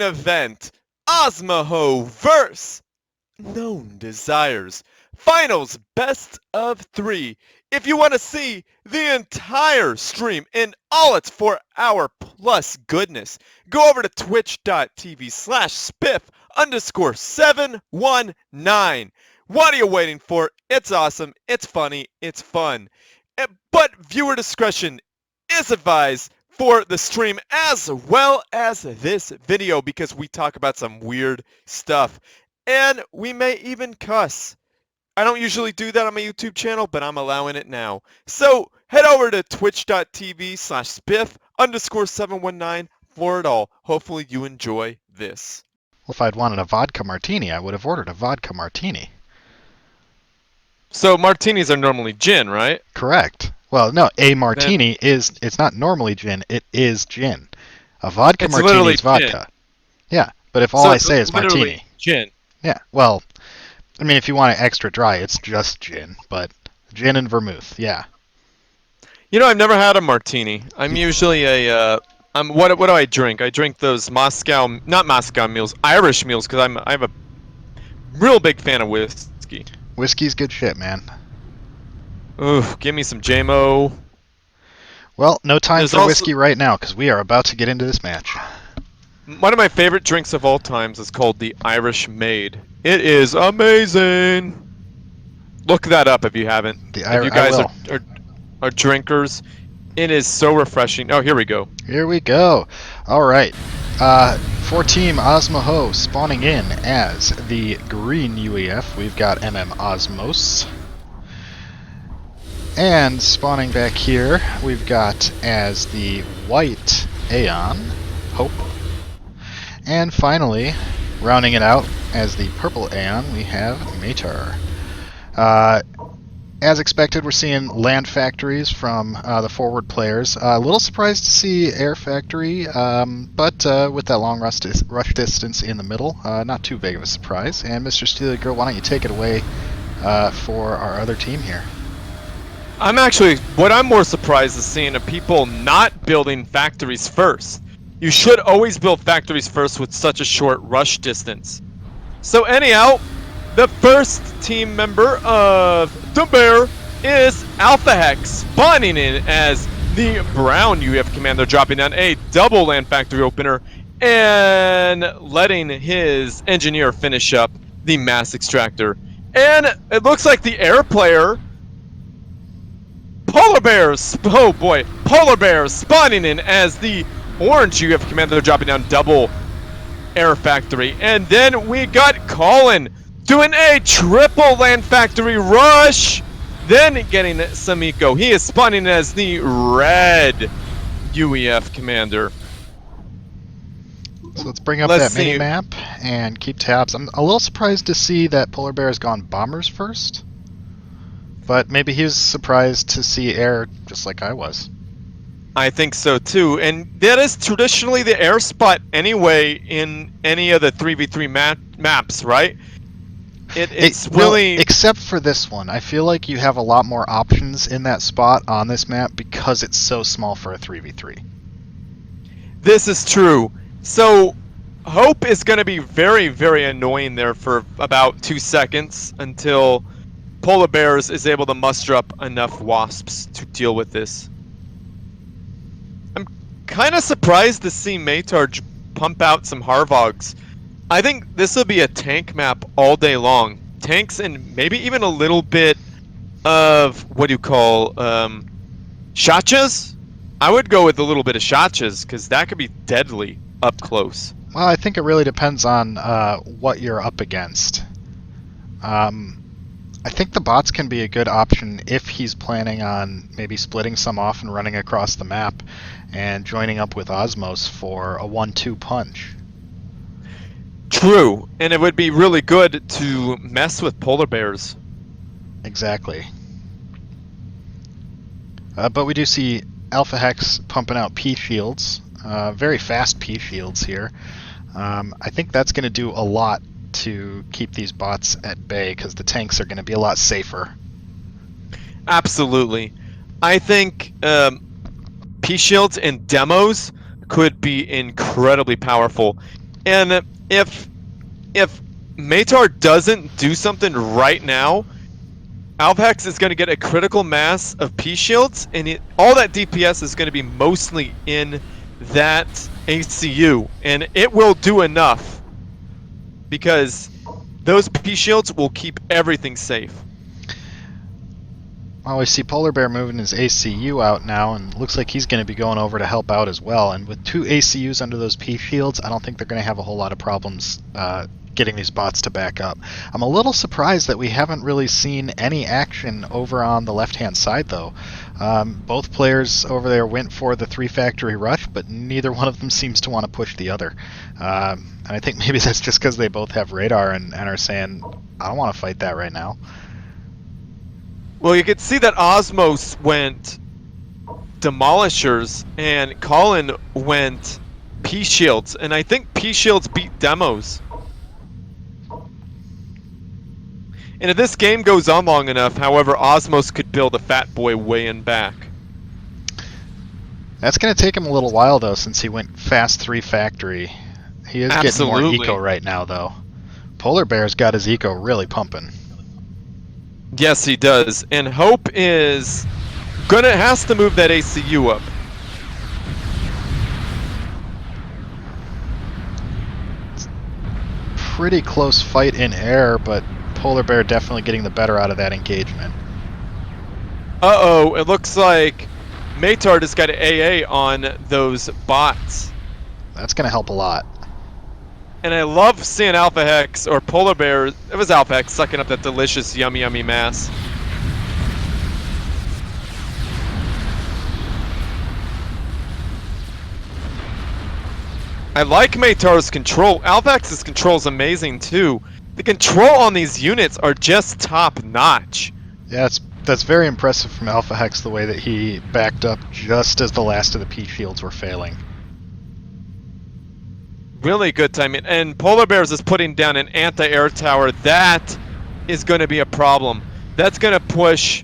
event, OsMaHo vs. Known Desires. Finals best of 3. If you want to see the entire stream in all its 4-hour plus goodness, go over to twitch.tv/spiff_719. What are you waiting for? It's awesome, it's funny, it's fun. But viewer discretion is advised for the stream as well as this video because we talk about some weird stuff. And we may even cuss. I don't usually do that on my YouTube channel, but I'm allowing it now. So head over to twitch.tv/spiff_719 for it all. Hopefully you enjoy this. Well, if I'd wanted a vodka martini, I would have ordered a vodka martini. So martinis are normally gin, right? Correct. Well, no, a martini it's not normally gin, it is gin. A vodka martini is vodka. Gin. Yeah, but if all I say is martini. Gin. Yeah, well, I mean, if you want it extra dry, it's just gin, but gin and vermouth, yeah. You know, I've never had a martini. I'm usually a, what do I drink? I drink those not Moscow meals, Irish meals, because I'm a real big fan of whiskey. Whiskey's good shit, man. Ooh, give me some JMO. Well, no time for whiskey right now, because we are about to get into this match. One of my favorite drinks of all times is called the Irish Maid. It is amazing. Look that up if you haven't. If you guys are drinkers, it is so refreshing. Oh, here we go. Here we go. All right. For Team OsMaHo spawning in as the green UEF, we've got Osmos. And spawning back here, we've got as the white Aeon, Hope. And finally, rounding it out as the purple Aeon, we have Matar. As expected, we're seeing land factories from the forward players. A little surprised to see air factory, but with that long rush distance in the middle, not too big of a surprise. And Mr.StealUrGurl, why don't you take it away for our other team here? What I'm more surprised is seeing people not building factories first. You should always build factories first with such a short rush distance. So anyhow, the first team member of the Bear is Alpha Hex, spawning in as the brown UEF commander, dropping down a double land factory opener and letting his engineer finish up the mass extractor. And it looks like the air player, Polar Bears, oh boy, Polar Bears spawning in as the orange UEF commander, dropping down double air factory. And then we got Colin doing a triple land factory rush, then getting some eco. He is spawning as the red UEF commander. So let's bring up that mini map and keep tabs. I'm a little surprised to see that Polar Bear has gone bombers first, but maybe he was surprised to see air just like I was. I think so too, and that is traditionally the air spot anyway in any of the 3v3 maps, right? It's really... Well, except for this one. I feel like you have a lot more options in that spot on this map because it's so small for a 3v3. This is true. So, Hope is going to be very, very annoying there for about 2 seconds until Polar Bears is able to muster up enough wasps to deal with this. I'm kind of surprised to see Matar pump out some Harvogs. I think this will be a tank map all day long. Tanks and maybe even a little bit of, what do you call, Shachas? I would go with a little bit of Shachas, because that could be deadly up close. Well, I think it really depends on what you're up against. I think the bots can be a good option if he's planning on maybe splitting some off and running across the map and joining up with Osmos for a 1-2 punch. True, and it would be really good to mess with Polar Bears. Exactly. But we do see Alpha Hex pumping out P shields, very fast P shields here. I think that's going to do a lot to keep these bots at bay because the tanks are going to be a lot safer. Absolutely. I think P shields and demos could be incredibly powerful. And if Matar doesn't do something right now, Alphex is going to get a critical mass of P shields, and all that DPS is going to be mostly in that ACU, and it will do enough because those P shields will keep everything safe. Well, we see Polar Bear moving his ACU out now, and looks like he's going to be going over to help out as well. And with 2 ACUs under those P shields, I don't think they're going to have a whole lot of problems getting these bots to back up. I'm a little surprised that we haven't really seen any action over on the left-hand side, though. Both players over there went for the 3-factory rush, but neither one of them seems to want to push the other. And I think maybe that's just because they both have radar and are saying, I don't want to fight that right now. Well, you could see that Osmos went Demolishers and Colin went P Shields, and I think P Shields beat Demos. And if this game goes on long enough, however, Osmos could build a Fat Boy way in back. That's going to take him a little while, though, since he went fast 3-factory. He is getting more eco right now, though. Polar Bear's got his eco really pumping. Yes, he does. And Hope is has to move that ACU up. Pretty close fight in air, but Polar Bear definitely getting the better out of that engagement. Uh-oh, it looks like Matard has got an AA on those bots. That's going to help a lot. And I love seeing Alpha Hex, or Polar Bear, it was Alpha Hex, sucking up that delicious yummy yummy mass. I like Matar's control. Alpha Hex's control is amazing too. The control on these units are just top notch. Yeah, that's very impressive from Alpha Hex, the way that he backed up just as the last of the P shields were failing. Really good timing. And Polar Bears is putting down an anti-air tower. That is going to be a problem. That's going to push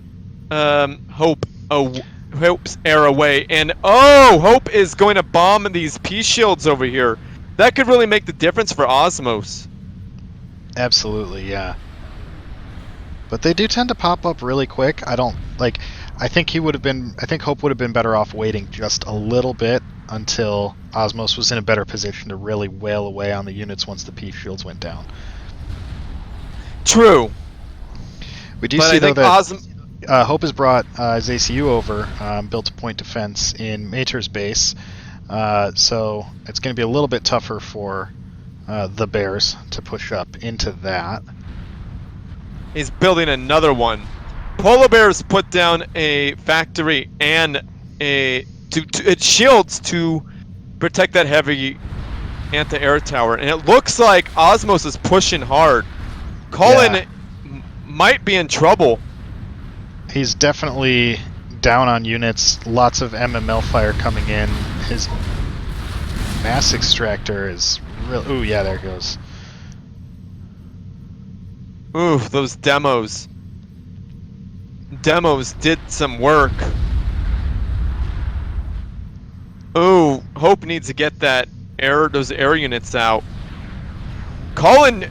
Hope's air away. And Hope is going to bomb these P shields over here. That could really make the difference for Osmos. Absolutely, yeah. But they do tend to pop up really quick. I think Hope would have been better off waiting just a little bit until Osmos was in a better position to really wail away on the units once the P shields went down. True. We do see though that Hope has brought his ACU over, built a point defense in Mater's base, so it's going to be a little bit tougher for the Bears to push up into that. He's building another one. Polar Bears put down a factory and it shields to protect that heavy anti-air tower, and it looks like Osmos is pushing hard. Colin might be in trouble. He's definitely down on units. Lots of MML fire coming in. His mass extractor is real. Ooh, yeah, there it goes. Ooh, those demos. Demos did some work. Ooh, Hope needs to get those air units out. Colin's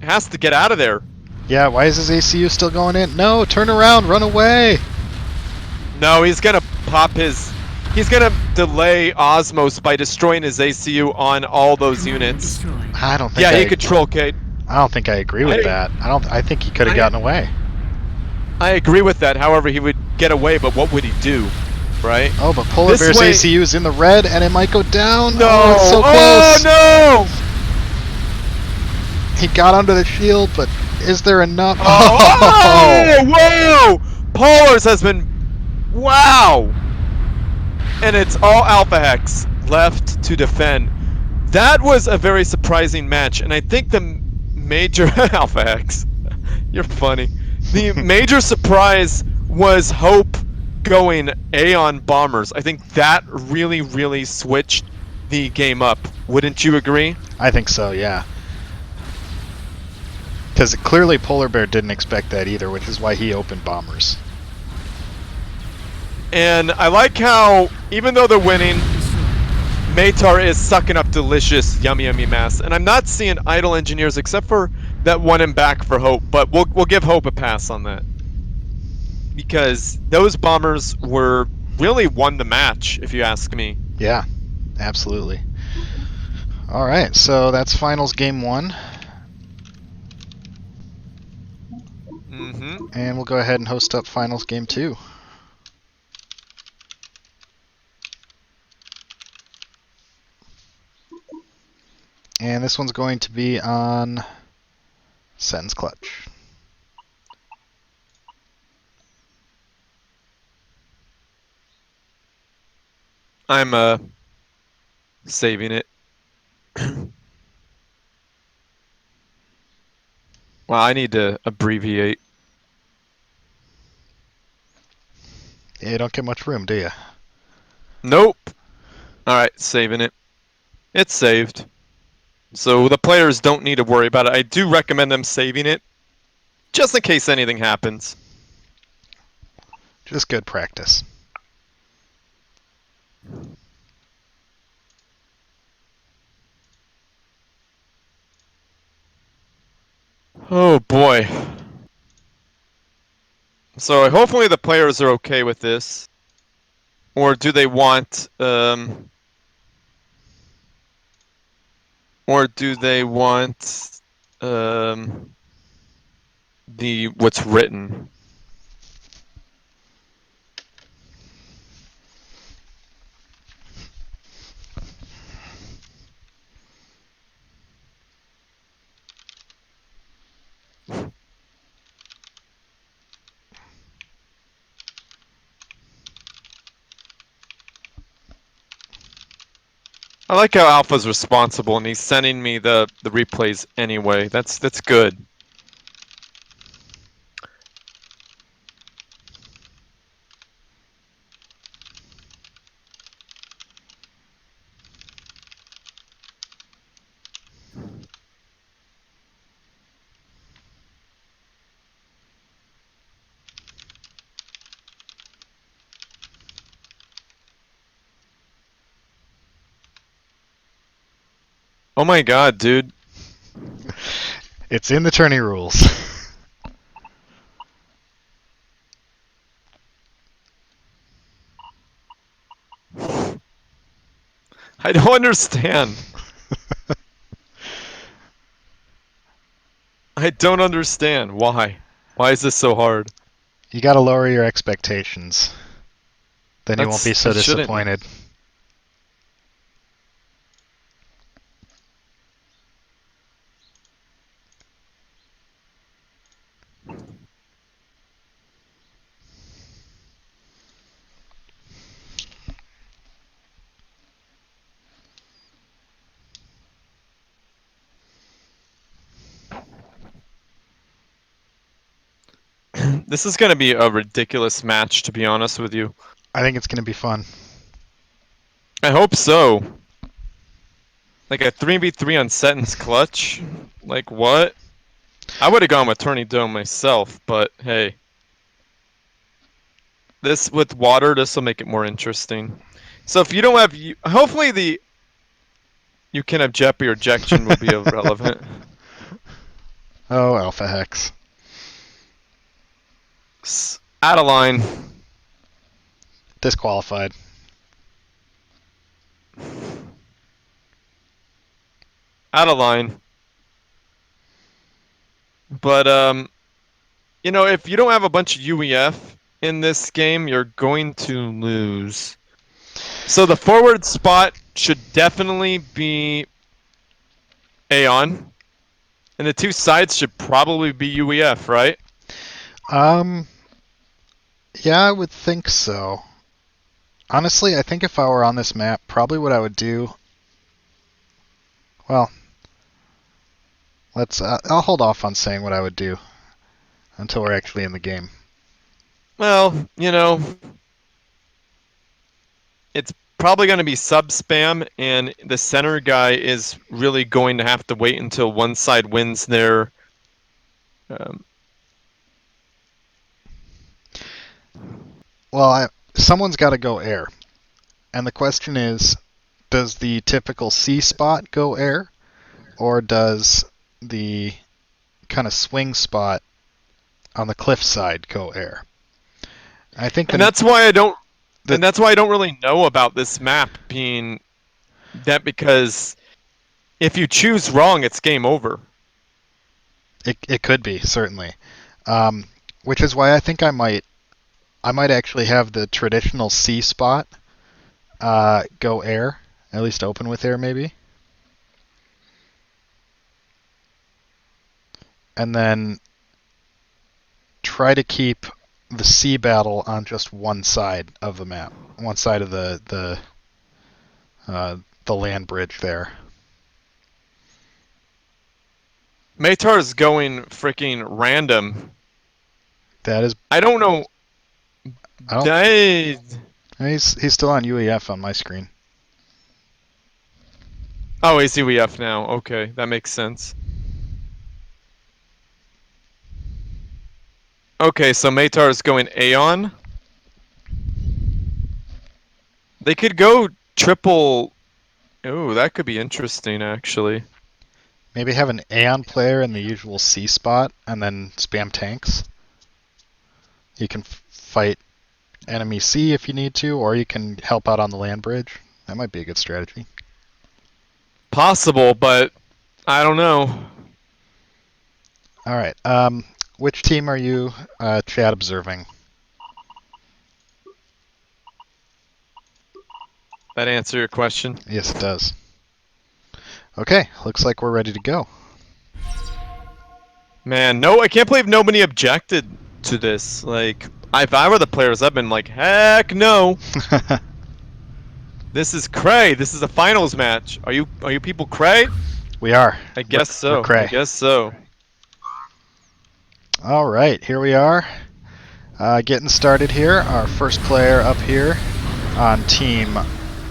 has to get out of there. Yeah, why is his ACU still going in? No, turn around, run away. No, he's gonna he's gonna delay Osmos by destroying his ACU on all those units. I don't think. Yeah, he control Kate. I don't think I agree with that. I think he could have gotten away. I agree with that. However, he would get away, but what would he do? Right? Oh, but Polar Bear's ACU is in the red, and it might go down. No! Oh, it's so close. Oh, no! He got under the shield, but is there enough? Whoa! Polar's has been... Wow! And it's all Alpha Hex left to defend. That was a very surprising match, and I think the major... Alpha Hex. You're funny. The major surprise was Hope going Aeon Bombers. I think that really, really switched the game up. Wouldn't you agree? I think so, yeah. Because clearly Polar Bear didn't expect that either, which is why he opened Bombers. And I like how, even though they're winning, Matar is sucking up delicious, yummy, yummy mass, and I'm not seeing idle engineers except for that one in back for Hope. But we'll give Hope a pass on that because those bombers were really won the match, if you ask me. Yeah, absolutely. All right, so that's finals game 1. Mm-hmm. And we'll go ahead and host up finals game 2. And this one's going to be on Sentence Clutch. I'm saving it. Well, I need to abbreviate. Yeah, you don't get much room, do you? Nope. All right, saving it. It's saved. So the players don't need to worry about it. I do recommend them saving it just in case anything happens. Just good practice. Oh boy. So hopefully the players are okay with this. Or do they want the what's written? I like how Alpha's responsible and he's sending me the replays anyway. That's good. Oh my god, dude. It's in the tourney rules. I don't understand. I don't understand. Why? Why is this so hard? You gotta lower your expectations. Then you won't be I so shouldn't. disappointed. This is going to be a ridiculous match, to be honest with you. I think it's gonna be fun. I hope so. Like a 3v3 on Sentence Clutch? Like what? I would have gone with Tourney Dome myself, but hey. This with water, this will make it more interesting. So if you don't have, hopefully the you can have Jeopardy or ejection will be irrelevant. Oh, Alpha Hex. Out of line. Disqualified. Out of line. But you know, if you don't have a bunch of UEF in this game, you're going to lose. So the forward spot should definitely be Aeon. And the two sides should probably be UEF, right? Yeah, I would think so. Honestly, I think if I were on this map, probably what I would do. Well, I'll hold off on saying what I would do until we're actually in the game. Well, you know, it's probably going to be sub spam, and the center guy is really going to have to wait until one side wins their. Well, someone's got to go air, and the question is, Does the typical C spot go air, or does the kind of swing spot on the cliff side go air? I think And that's why I don't. And that's why I don't really know about this map being that, because if you choose wrong, it's game over. It could be, certainly. Which is why I think I might actually have the traditional C spot go air, at least open with air maybe. And then try to keep the C battle on just one side of the map, one side of the land bridge there. Matar's going freaking random. That is. I don't know. He's still on UEF on my screen. Oh, he's UEF now. Okay, that makes sense. Okay, so Matar is going Aeon. They could go triple. Oh, that could be interesting, actually. Maybe have an Aeon player in the usual C spot and then spam tanks. You can fight enemy C if you need to, or you can help out on the land bridge. That might be a good strategy. Possible, but I don't know. All right. Which team are you chat observing? That answer your question? Yes, it does. Okay, looks like we're ready to go. Man, no, I can't believe nobody objected to this. Like, if I were the players, I've been like, heck no. This is cray. This is a finals match. Are you people cray? We are. I guess so. We're cray. I guess so. All right, here we are. Getting started here. Our first player up here on Team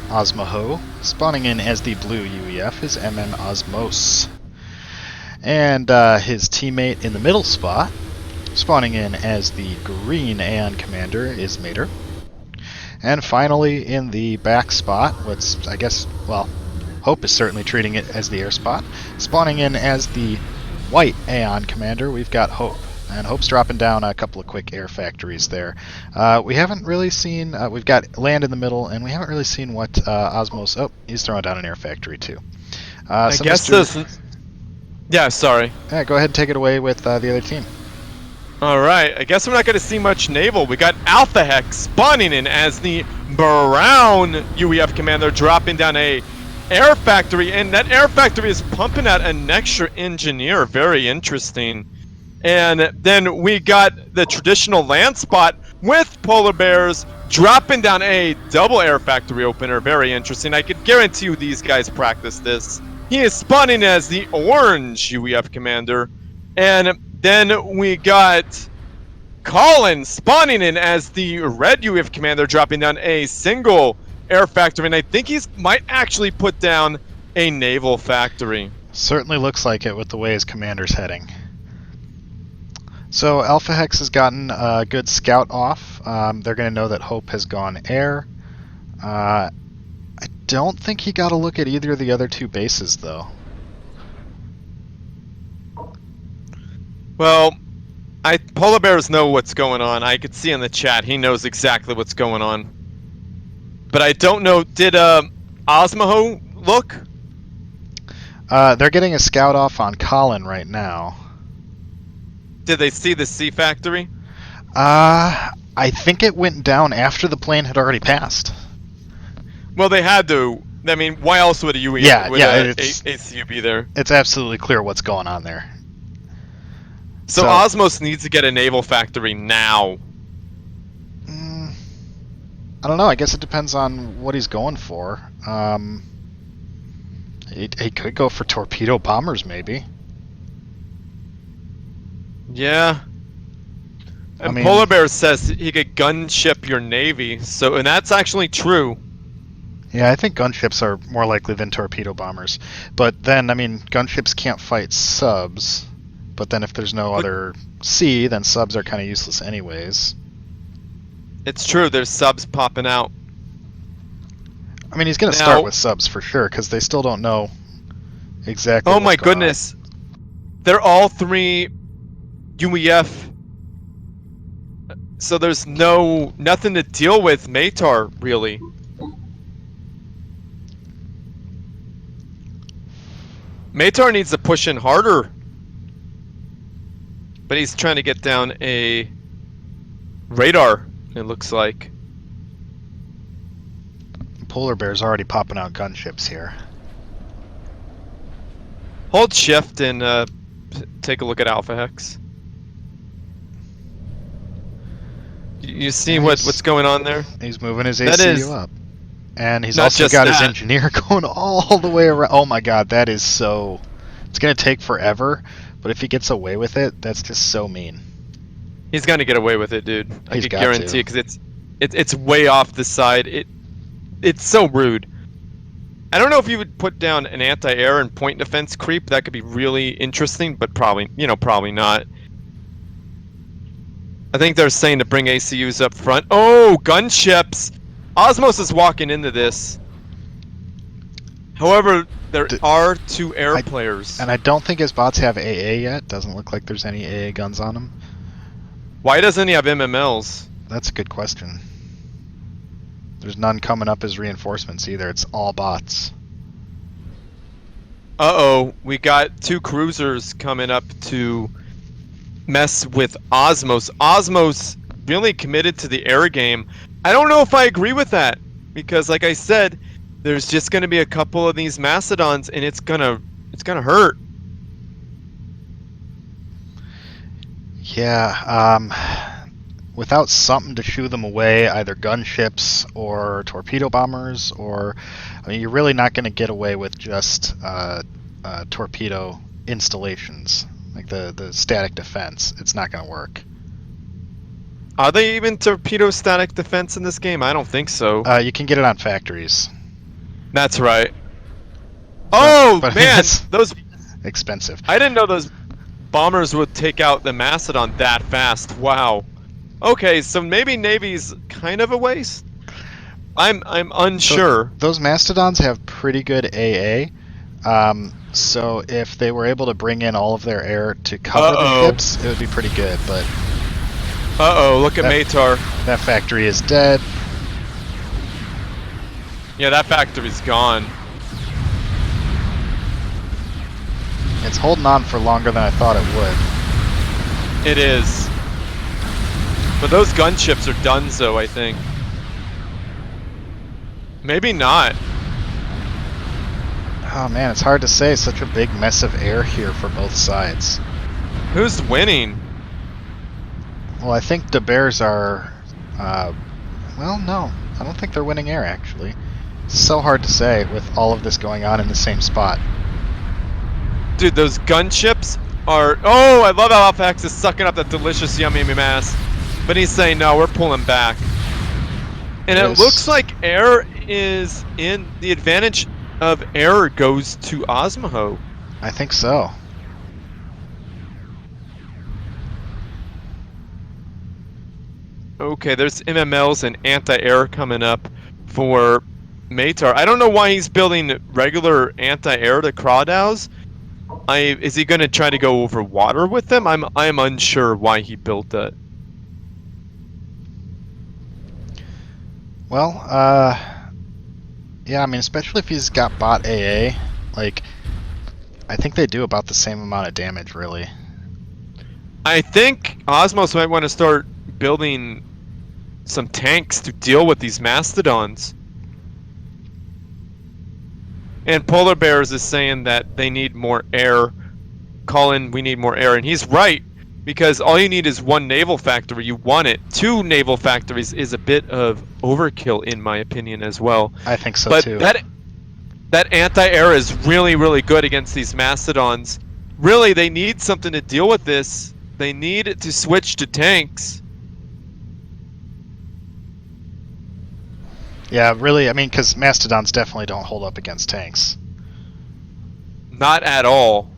OsMaHo, spawning in as the blue UEF, is Osmos. And his teammate in the middle spot, spawning in as the green Aeon commander, is Mater. And finally, in the back spot, what's, I guess, well, Hope is certainly treating it as the air spot, spawning in as the white Aeon commander, we've got Hope. And Hope's dropping down a couple of quick air factories there. We haven't really seen, we've got land in the middle, and we haven't really seen what Osmos, oh, he's throwing down an air factory too. I guess this... Yeah, sorry. Yeah, go ahead and take it away with the other team. Alright, I guess we're not going to see much naval. We got Alpha Hex spawning in as the brown UEF commander, dropping down a air factory, and that air factory is pumping out an extra engineer. Very interesting. And then we got the traditional land spot with polar bears dropping down a double air factory opener. Very interesting. I could guarantee you these guys practice this. He is spawning as the orange UEF commander. And then we got Colin spawning in as the red UEF commander, dropping down a single air factory. And I think he might actually put down a naval factory. Certainly looks like it with the way his commander's heading. So Alpha Hex has gotten a good scout off. They're going to know that Hope has gone air. I don't think he got a look at either of the other two bases, though. Well, Polar Bears know what's going on. I could see in the chat he knows exactly what's going on. But I don't know, did OsMaHo look? They're getting a scout off on Colin right now. Did they see the C factory? I think it went down after the plane had already passed. Well, they had to. I mean, why else would a ACU be there? It's absolutely clear what's going on there. So Osmos needs to get a naval factory now. I don't know. I guess it depends on what he's going for. He could go for torpedo bombers, maybe. Yeah. And Polar Bear says he could gunship your navy, and that's actually true. Yeah, I think gunships are more likely than torpedo bombers. But then, I mean, gunships can't fight subs. But then if there's no other sea, then subs are kind of useless anyways. It's true, there's subs popping out. I mean, he's going to Now- start with subs for sure, because they still don't know exactly Oh what's my going on. goodness. They're all 3 UEF. So there's nothing to deal with Matar, really. Matar needs to push in harder. But he's trying to get down a radar, it looks like. Polar Bear's already popping out gunships here. Hold shift and take a look at Alpha Hex. You see what's going on there? He's moving his That ACU is- up. And he's Not also just got his that. engineer going all the way around. Oh my god, that is so... It's going to take forever, but if he gets away with it, that's just so mean. He's gonna get away with it, dude. I He's can got guarantee to. because it's way off the side. It's so rude. I don't know if you would put down an anti-air and point defense creep. That could be really interesting, but probably not. I think they're saying to bring ACUs up front. Oh, gunships! Osmos is walking into this. However, there are 2 air players. And I don't think his bots have AA yet. Doesn't look like there's any AA guns on him. Why doesn't he have MMLs? That's a good question. There's none coming up as reinforcements either. It's all bots. Uh-oh, we got 2 cruisers coming up to mess with Osmos. Osmos really committed to the air game. I don't know if I agree with that, because like I said, there's just going to be a couple of these Mastodons, and it's gonna hurt. Yeah, without something to shoo them away, either gunships or torpedo bombers, or... I mean, you're really not going to get away with just torpedo installations, like the static defense. It's not going to work. Are they even torpedo static defense in this game? I don't think so. You can get it on factories. That's right. Oh, but man, that's those... expensive. I didn't know those bombers would take out the Mastodon that fast. Wow. Okay, so maybe Navy's kind of a waste? I'm unsure. So those Mastodons have pretty good AA. So if they were able to bring in all of their air to cover the ships, it would be pretty good, but... Uh-oh, look at Matar. That factory is dead. Yeah, that factory's gone. It's holding on for longer than I thought it would. It is. But those gunships are donezo, I think. Maybe not. Oh man, it's hard to say. Such a big mess of air here for both sides. Who's winning? Well, I think the Bears are... well, no. I don't think they're winning air, actually. It's so hard to say with all of this going on in the same spot. Dude, those gunships are... Oh, I love how Alpha X is sucking up that delicious yummy mass. But he's saying, no, we're pulling back. And it looks like air is in... The advantage of air goes to OsMaHo. I think so. Okay, there's MMLs and anti-air coming up for Matar. I don't know why he's building regular anti-air to Crawdaws. Is he going to try to go over water with them? I'm unsure why he built that. Well, yeah, I mean, especially if he's got bot AA, like, I think they do about the same amount of damage, really. I think Osmos might want to start building some tanks to deal with these Mastodons. And Polar Bears is saying that they need more air. Colin, we need more air. And he's right, because all you need is 1 naval factory. You want it. 2 naval factories is a bit of overkill, in my opinion, as well. I think so, but too. That anti-air is really, really good against these Mastodons. Really, they need something to deal with this. They need to switch to tanks. Yeah, really, I mean, because Mastodons definitely don't hold up against tanks. Not at all.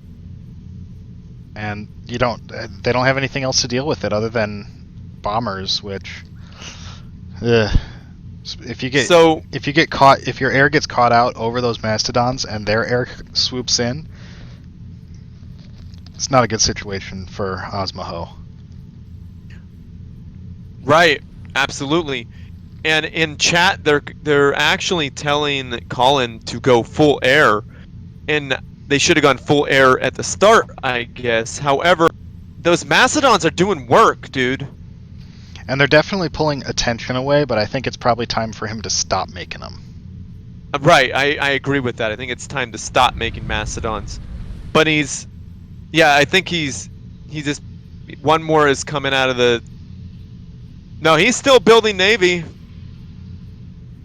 And they don't have anything else to deal with it other than bombers, which... Ugh. If you So get caught, if your air gets caught out over those mastodons and their air swoops in, it's not a good situation for OsMaHo. right, absolutely. And in chat, they're actually telling Colin to go full air, and they should have gone full air at the start, I guess. However, those mastodons are doing work, dude. And they're definitely pulling attention away, but I think it's probably time for him to stop making them. Right, I agree with that. I think it's time to stop making mastodons. But I think he's just one more is coming out of the. No, he's still building Navy.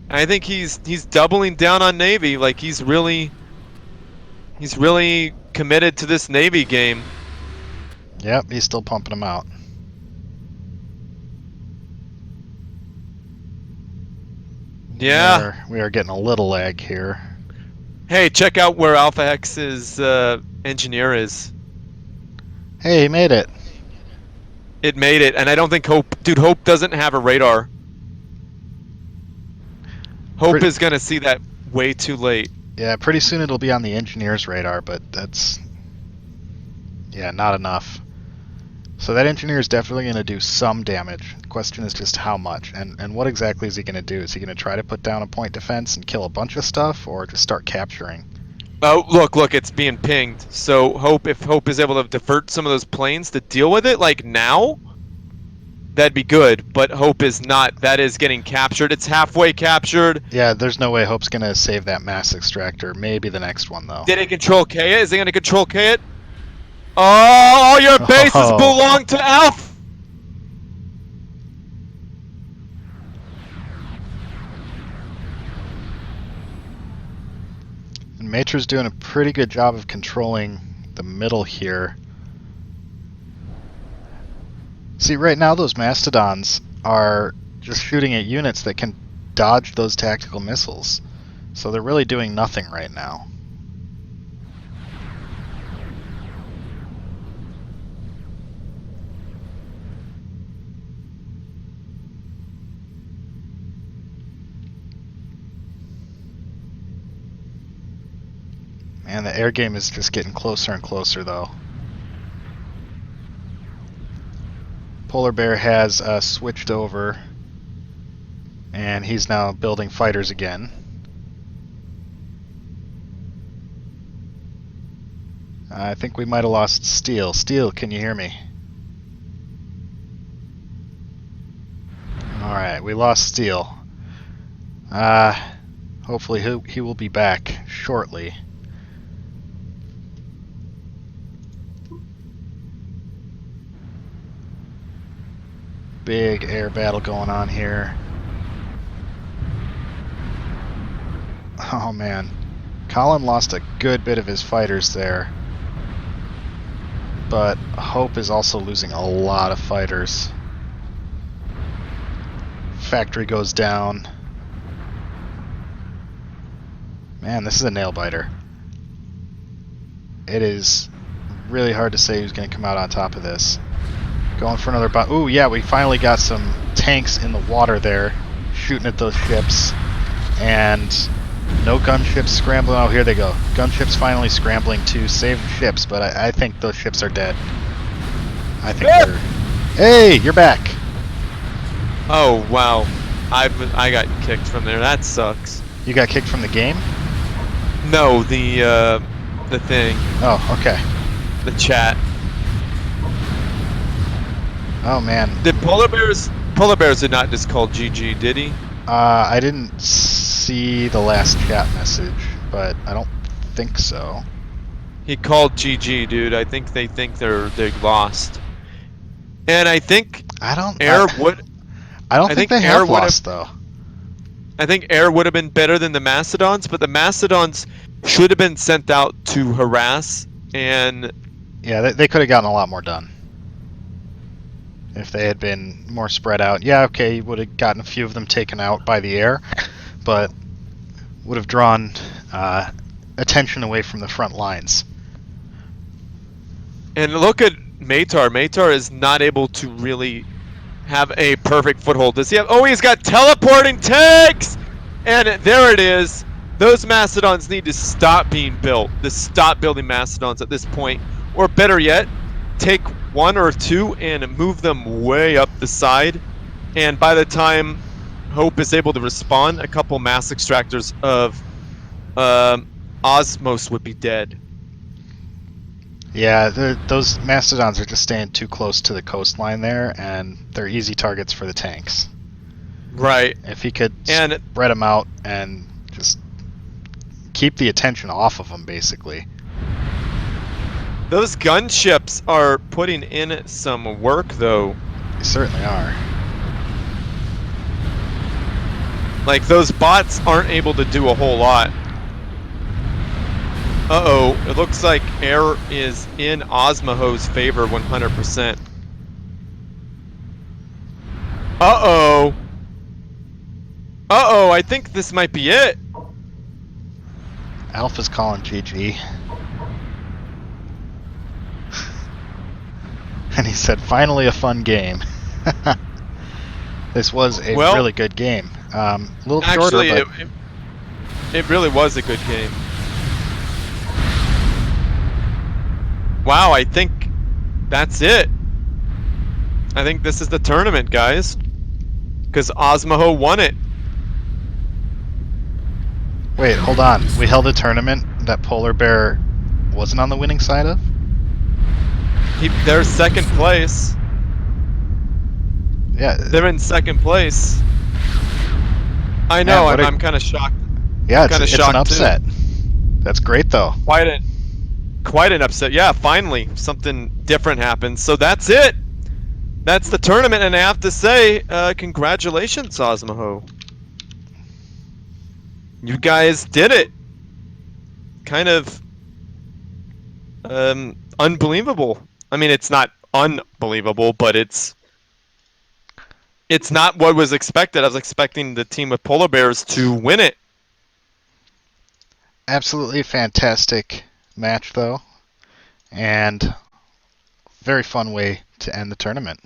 I think he's doubling down on Navy. Like he's really committed to this Navy game. Yep, he's still pumping them out. Yeah. We are getting a little lag here. Hey, check out where Alpha X's engineer is. Hey, he made it. It made it, and I don't think Hope doesn't have a radar. Hope is going to see that way too late. Yeah, pretty soon it'll be on the engineer's radar, but that's... yeah, not enough. So that engineer is definitely going to do some damage. The question is just how much, and what exactly is he going to do? Is he going to try to put down a point defense and kill a bunch of stuff, or just start capturing? Oh, look, it's being pinged. So if Hope is able to divert some of those planes to deal with it, like now, that'd be good. But Hope is not. That is getting captured. It's halfway captured. Yeah, there's no way Hope's going to save that mass extractor. Maybe the next one, though. Did it control K it? Is it going to control K it? Oh, your bases belong to Alpha. And Mater's doing a pretty good job of controlling the middle here. See, right now those mastodons are just shooting at units that can dodge those tactical missiles. So they're really doing nothing right now. Man, the air game is just getting closer and closer, though. Polar Bear has switched over, and he's now building fighters again. I think we might have lost Steel. Steel, can you hear me? Alright, we lost Steel. Hopefully he will be back shortly. Big air battle going on here. Oh man, Colin lost a good bit of his fighters there, but Hope is also losing a lot of fighters. Factory goes down. Man, this is a nail biter. It is really hard to say who's going to come out on top of this. Going for another bomb. Ooh, yeah, we finally got some tanks in the water there, shooting at those ships. And no gunships scrambling. Oh, here they go. Gunships finally scrambling to save the ships, but I think those ships are dead. I think they're... Hey, you're back! Oh, wow. I got kicked from there. That sucks. You got kicked from the game? No, the thing. Oh, okay. The chat. Oh man. Did Polar Bears did not just call GG, did he? I didn't see the last chat message, but I don't think so. He called GG, dude. I think they think they're lost. And I think I don't think they have lost though. I think air would have been better than the Mastodons, but the Mastodons should have been sent out to harass and... Yeah, they could have gotten a lot more done. If they had been more spread out. Yeah, okay, you would have gotten a few of them taken out by the air, but would have drawn attention away from the front lines. And look at Matar. Matar is not able to really have a perfect foothold. Does he have? Oh, he's got teleporting tanks! And there it is. Those Mastodons need to stop being built. To stop building Mastodons at this point. Or better yet, take one or two and move them way up the side. And by the time Hope is able to respond, a couple mass extractors of Osmos would be dead. Yeah, those Mastodons are just staying too close to the coastline there, and they're easy targets for the tanks. Right. If he could And spread them out and just keep the attention off of them, basically. those gunships are putting in some work, though. They certainly are. Like, those bots aren't able to do a whole lot. Uh-oh, it looks like air is in OsMaHo's favor 100%. Uh-oh. Uh-oh, I think this might be it. Alpha's calling GG. And he said, finally a fun game. This was a really good game. A little actually, shorter, but... it really was a good game. Wow, I think that's it. I think this is the tournament, guys. Because OsMaHo won it. Wait, hold on. We held a tournament that Polar Bear wasn't on the winning side of? They're second place. Yeah. They're in second place. I know, I'm kind of shocked. Yeah, it's an upset. Too. That's great, though. Quite an upset. Yeah, finally, something different happened. So that's it. That's the tournament, and I have to say, congratulations, OsMaHo. You guys did it. Kind of unbelievable. I mean, it's not unbelievable, but it's not what was expected. I was expecting the team with Polar Bears to win it. Absolutely fantastic match, though, and very fun way to end the tournament.